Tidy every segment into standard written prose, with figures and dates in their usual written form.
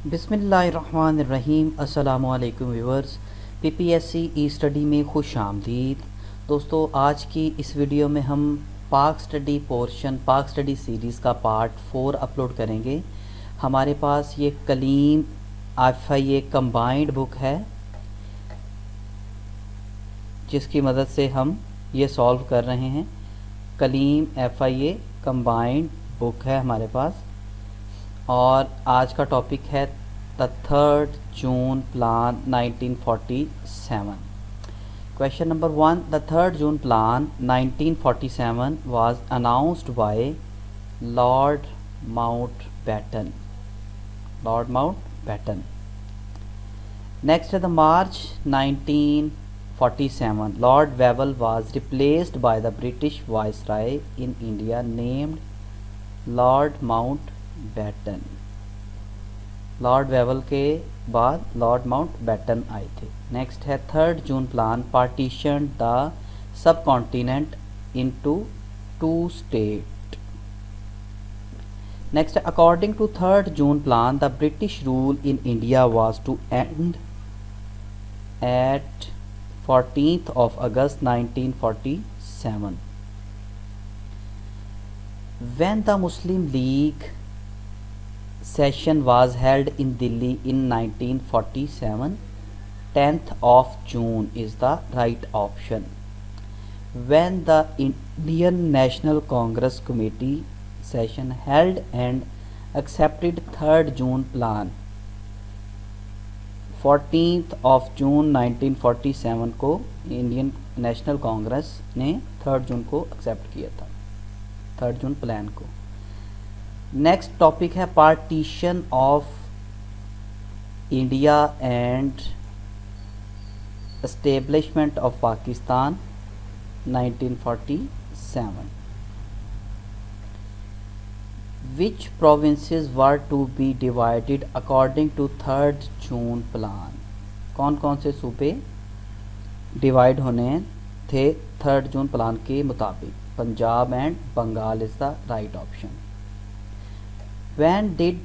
बिस्मिल्लाहिर्रहमानिर्रहीम। अस्सलामुअलैकुम viewers, PPSC ई study में खुश आमदीद। दोस्तों, आज की इस वीडियो में हम पाक स्टडी पोर्शन, पाक स्टडी सीरीज़ का पार्ट 4 अपलोड करेंगे। हमारे पास ये कलीम FIA कंबाइंड बुक है, जिसकी मदद से हम ये सॉल्व कर रहे हैं। कलीम FIA कंबाइंड बुक है हमारे पास, और आज का टॉपिक है the 3rd June plan 1947। Question number 1, the 3rd June plan 1947 was announced by Lord Mountbatten. Lord Mountbatten. Next है the March 1947, Lord Wavell was replaced by the British Viceroy in India named Lord Mountbatten. Lord Wavell के बाद Lord Mountbatten आए थे। Next है 3rd June plan partition the subcontinent into 2 state. Next, according to 3rd June plan the British rule in India was to end at 14th of August 1947। When the Muslim League session was held in Delhi in 1947, 10th of June is the right option. When the Indian National Congress Committee session held and accepted 3rd June plan, 14th of June 1947 को Indian national Congress ने 3rd जून को accept किया था, 3rd June plan को। Next topic है partition of India and establishment of Pakistan 1947। Which provinces were to be divided according to 3rd June plan? कौन कौन से सूबे डिवाइड होने थे 3rd जून प्लान के मुताबिक? Punjab and Bengal is the right option. When did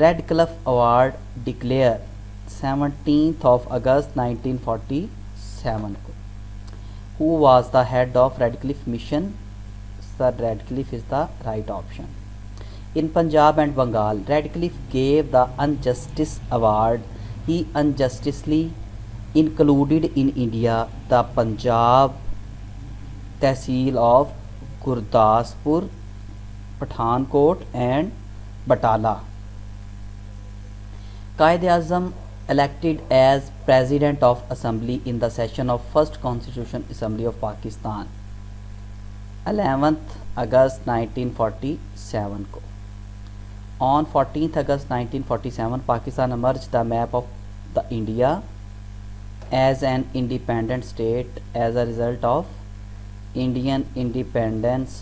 Radcliffe Award declare? 17th of August 1947 को। Who was the head of Radcliffe mission? Sir Radcliffe is the right option. In Punjab and Bengal, Radcliffe gave the Injustice Award. He unjustly included in India the Punjab Tehsil of Gurdaspur, Pathankot and Batala. Quaid-e-Azam elected as President of Assembly in the session of First Constitution Assembly of Pakistan 11th August 1947 को। On 14th August 1947, Pakistan emerged the map of the India as an independent state as a result of Indian Independence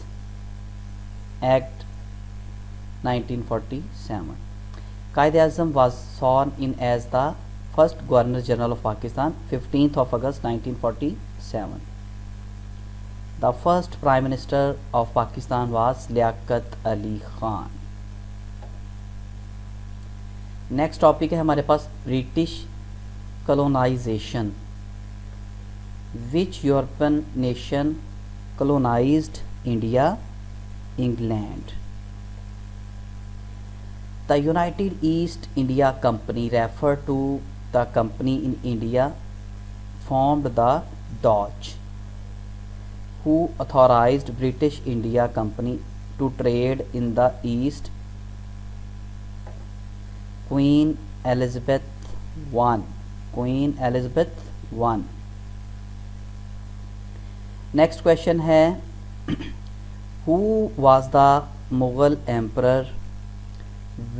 Act 1947. Quaid-e-Azam was sworn in as the first Governor General of Pakistan 15th of August 1947. The first Prime Minister of Pakistan was Liaquat Ali Khan. Next topic है हमारे पास British colonization. Which European nation colonized India? England. The United East India Company refer to the company in India formed the Dutch. Who authorized British India Company to trade in the East? Queen Elizabeth I. Queen Elizabeth I. Next question है who was the Mughal emperor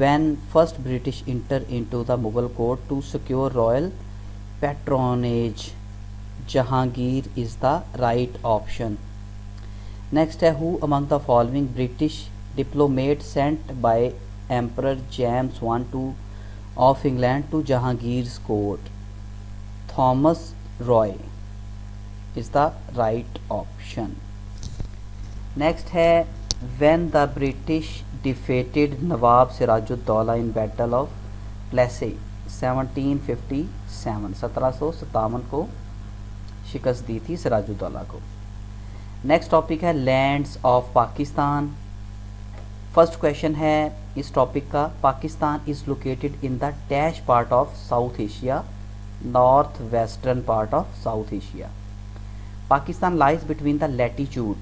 when first British entered into the Mughal court to secure royal patronage? Jahangir is the right option. Next है who among the following British diplomats sent by Emperor James I of England to Jahangir's court? Thomas Roy is the right option. Next है when the British defeated Nawab Sirajuddaulah in Battle of Plassey 1757 को शिकस्त दी थी सिराजुद्दौला को। Next topic है lands of Pakistan. First question है इस टॉपिक का, Pakistan is located in the dash part of South Asia, north western part of South Asia. Pakistan lies between the latitude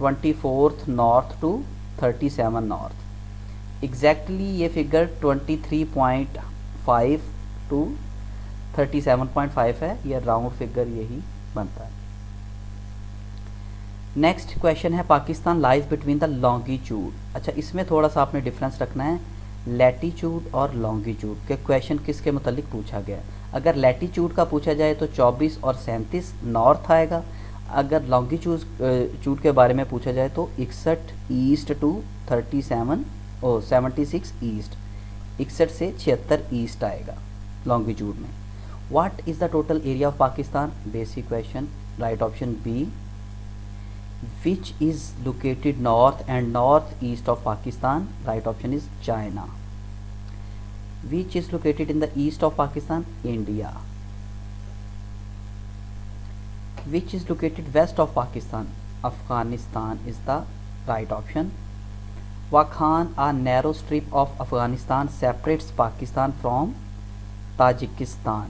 24 north to 37 north. Exactly ये फिगर 23.5 टू 37.5 है, ये round figure यही बनता है। नेक्स्ट क्वेश्चन है Pakistan lies between the longitude. अच्छा, इसमें थोड़ा सा आपने डिफरेंस रखना है, लैटिट्यूड और लॉन्गिट्यूड के क्वेश्चन किसके मुतालिक पूछा गया है। अगर लैटिट्यूड का पूछा जाए तो 24 और 37 नॉर्थ आएगा, अगर लॉन्गिट्यूड के बारे में पूछा जाए तो 61 ईस्ट टू 76 ईस्ट, 61 से 76 ईस्ट आएगा लॉन्गिट्यूड में। What is the total area of Pakistan, basic question. Right option B. Which is located north and northeast of Pakistan? Right option is China. Which is located in the east of Pakistan? India. Which is located west of Pakistan? Afghanistan is the right option. Wakhan, a narrow strip of Afghanistan, separates Pakistan from Tajikistan.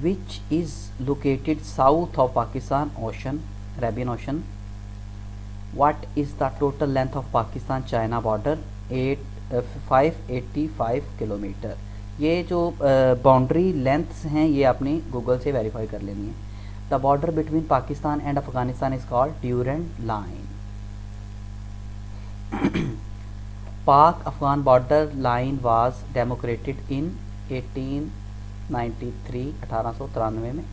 Which is located south of Pakistan? Ocean, Arabian Ocean. What is the total length of Pakistan China border? 585 kilometre. ये जो boundary lengths हैं ये आपने Google से verify कर लेनी है। The border between Pakistan and Afghanistan is called Durand line. Pak Afghan border line was demarcated in 1893 में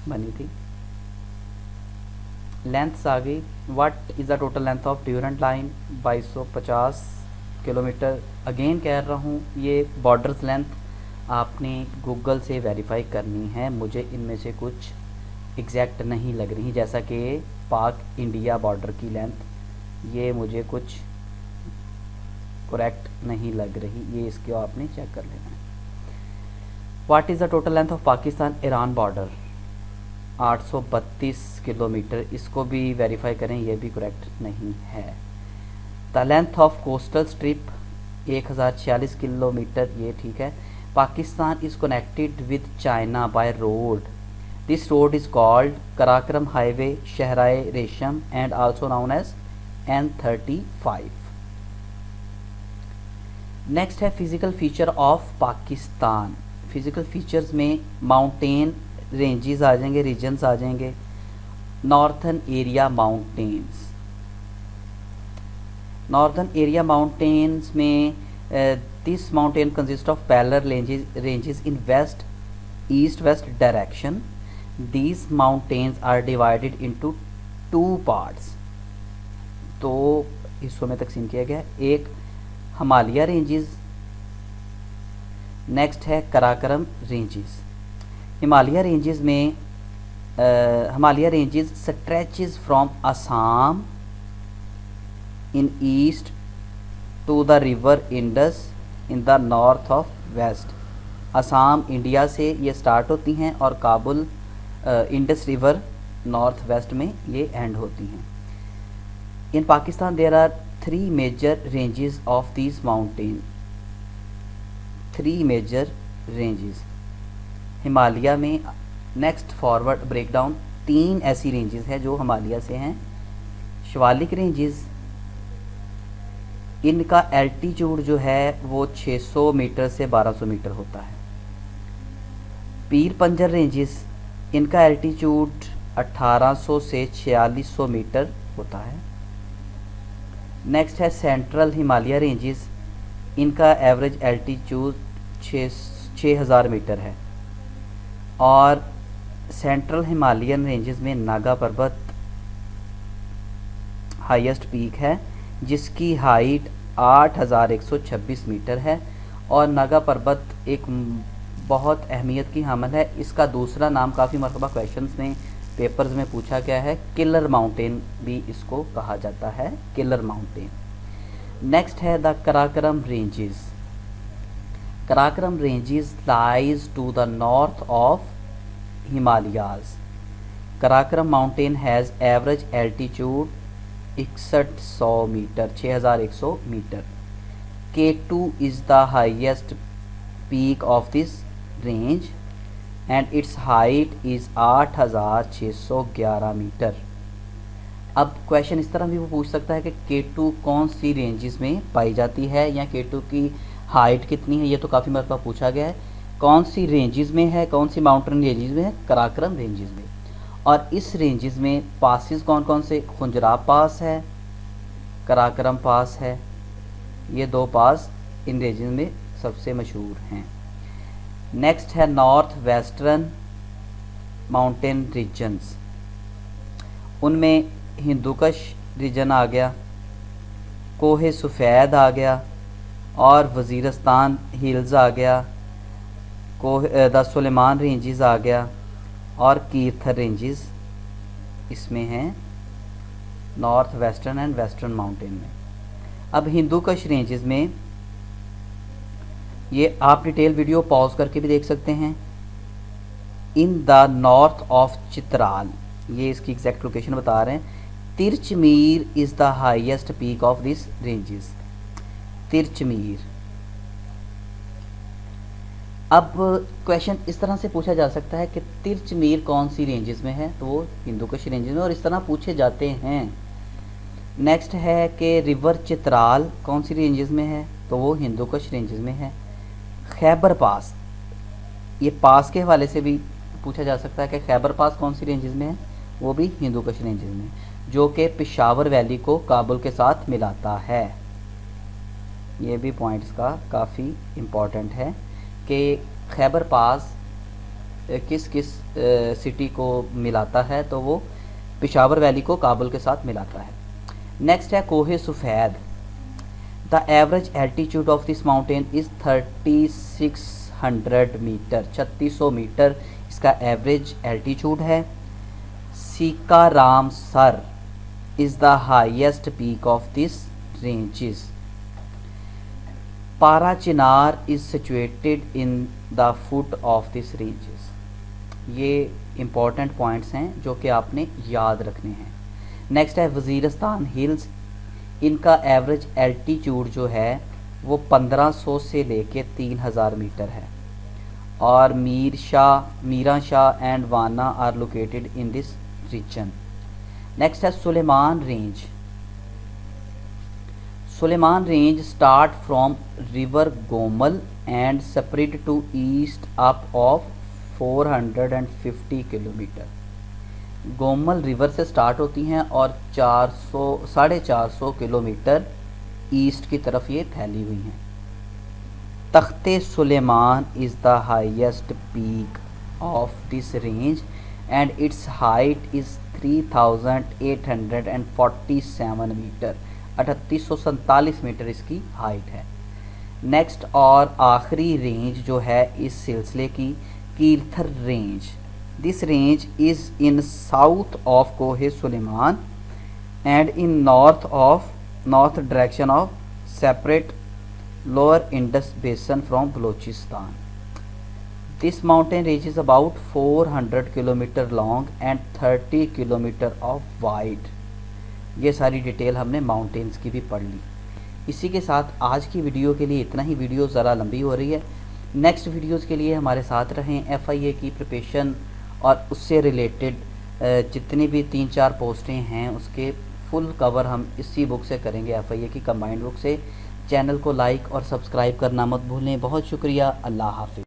बनी थी। लेंथ्स आ गई। What is the total length of Durand line? 2250 kilometre. Again कह रहा हूँ ये बॉर्डर्स लेंथ आपने गूगल से वेरीफाई करनी है, मुझे इनमें से कुछ एग्जैक्ट नहीं लग रही, जैसा कि पाक इंडिया बॉर्डर की लेंथ ये मुझे कुछ करेक्ट नहीं लग रही, ये इसको आपने चेक कर लेना है। What is the total length of Pakistan Iran border? 832 kilometre. इसको भी वेरीफाई करें, ये भी करेक्ट नहीं है। The length of coastal strip 1046 kilometre, ये ठीक है। Pakistan is connected with China by road, this road is called Karakoram highway, शहराए रेशम and also known as N35। Next है physical feature of Pakistan. Physical features में माउंटेन रेंजेस आ जाएंगे, रीजन्स आ जाएंगे। Northern area mountains, northern area mountains में this mountain consist of parallel ranges in west east west direction. These mountains are divided into 2 parts, 2 हिस्सों में तकसीम किया गया है। एक हिमालय रेंजेस, नेक्स्ट है कराकरम रेंजेस। हिमालय रेंजेस में Himalaya ranges stretches from Assam in east to the river Indus in the north of west. Assam India से ये स्टार्ट होती हैं और Kabul Indus river north west में ये एंड होती हैं। In Pakistan there are 3 major ranges of this mountain, 3 major ranges Himalaya में। नेक्स्ट फॉरवर्ड ब्रेकडाउन, 3 ऐसी रेंजेस हैं जो हिमालय से हैं। शिवालिक रेंजेस, इनका एल्टीट्यूड जो है वो 600 मीटर से 1200 मीटर होता है। पीर पंजर रेंजेस, इनका एल्टीट्यूड 1800 से 4600 मीटर होता है। नेक्स्ट है सेंट्रल हिमालय रेंजेस, इनका एवरेज एल्टीट्यूड 6000 मीटर है। और सेंट्रल हिमालयन रेंजेस में नागा पर्वत हाईएस्ट पीक है जिसकी हाइट 8126 मीटर है। और नागा पर्वत एक बहुत अहमियत की हामिल है, इसका दूसरा नाम काफ़ी मरतबा क्वेश्चंस में पेपर्स में पूछा गया है, किलर माउंटेन भी इसको कहा जाता है, किलर माउंटेन। नेक्स्ट है the Karakoram ranges. Karakoram ranges lies to the north of Himalayas. Karakoram mountain has average altitude 6100 metre 6100 metre. K2 is the highest peak of this range and its height is 8611 metre. अब question इस तरह भी वो पूछ सकता है कि K2 कौन सी रेंजेस में पाई जाती है या K2 की हाइट कितनी है. ये तो काफ़ी मरतबा पूछा गया है. कौन सी रेंजेस में है, कौन सी माउंटेन रेंजेस में है, कराक्रम रेंजेस में. और इस रेंजेस में पासिस कौन कौन से, खुंजराब पास है, कराक्रम पास है. ये दो पास इन रेंजेस में सबसे मशहूर हैं. नेक्स्ट है नॉर्थ वेस्टर्न माउंटेन रीजन्स. उनमें हिंदुकश रीजन आ गया, कोहे सफ़ेद आ गया और वज़ीरिस्तान हिल्स आ गया, द सुलेमान रेंजेस आ गया और कीर्थर रेंजेस इसमें हैं north western and western mountain में. अब हिंदुकश रेंजेस में ये आप डिटेल वीडियो पॉज करके भी देख सकते हैं. In the north of Chitral, ये इसकी एग्जैक्ट लोकेशन बता रहे हैं. Tirich Mir is the highest peak of this ranges. Tirich Mir. अब क्वेश्चन इस तरह से पूछा जा सकता है कि तिरचमीर कौन सी रेंजेस में है, तो वो हिंदुकश रेंजेस में, और इस तरह पूछे जाते हैं. नेक्स्ट है कि रिवर चित्राल कौन सी रेंजेस में है, तो वो हिंदुकश रेंजेस में है. खैबर पास, ये पास के हवाले से भी पूछा जा सकता है कि खैबर पास कौन सी रेंजेस में है, वो भी हिंदुकश रेंजेस में, जो कि पेशावर वैली को काबुल के साथ मिलाता है. ये भी पॉइंट्स का काफ़ी इम्पोर्टेंट है कि खैबर पास किस किस सिटी को मिलाता है, तो वो पेशावर वैली को काबुल के साथ मिलाता है. नेक्स्ट है Kohe Safed. The average altitude of this mountain is 3600 metre. 3600 metre इसका एवरेज एल्टीट्यूड है. Sikaram Sar is the highest peak of this ranges. Para Chinar is situated in the foot of this ranges. ये इम्पॉर्टेंट पॉइंट्स हैं जो कि आपने याद रखने हैं. नेक्स्ट है वज़ीरिस्तान हिल्स. इनका एवरेज एल्टीट्यूड जो है वो 1500 से लेके 3000 मीटर है. और Miran Shah and Wana are located in this region. Next है Sulaiman range. Sulaiman range start from river Gomal and spread to east up of 450 kilometre. Gomal river से स्टार्ट होती हैं और 450 किलोमीटर ईस्ट की तरफ ये फैली हुई हैं. Takhte Sulaiman is the highest peak of this range and its height is 3847 metre. 3847 metre इसकी हाइट है. नेक्स्ट और आखिरी रेंज जो है इस सिलसिले की, Kirthar range. This range is in south of Kohe Sulaiman and in north direction of separate lower Indus basin from Balochistan. This mountain range is about 400 kilometre long and 30 kilometre of wide. ये सारी डिटेल हमने माउंटेन्स की भी पढ़ ली. इसी के साथ आज की वीडियो के लिए इतना ही. वीडियो ज़रा लंबी हो रही है. नेक्स्ट वीडियोज़ के लिए हमारे साथ रहें. FIA की प्रिपरेशन और उससे रिलेटेड जितनी भी 3-4 पोस्टें हैं उसके फुल कवर हम इसी बुक से करेंगे, FIA की कंबाइंड बुक से. चैनल को लाइक और सब्सक्राइब करना मत भूलें. बहुत शुक्रिया. अल्लाह हाफ़िज़.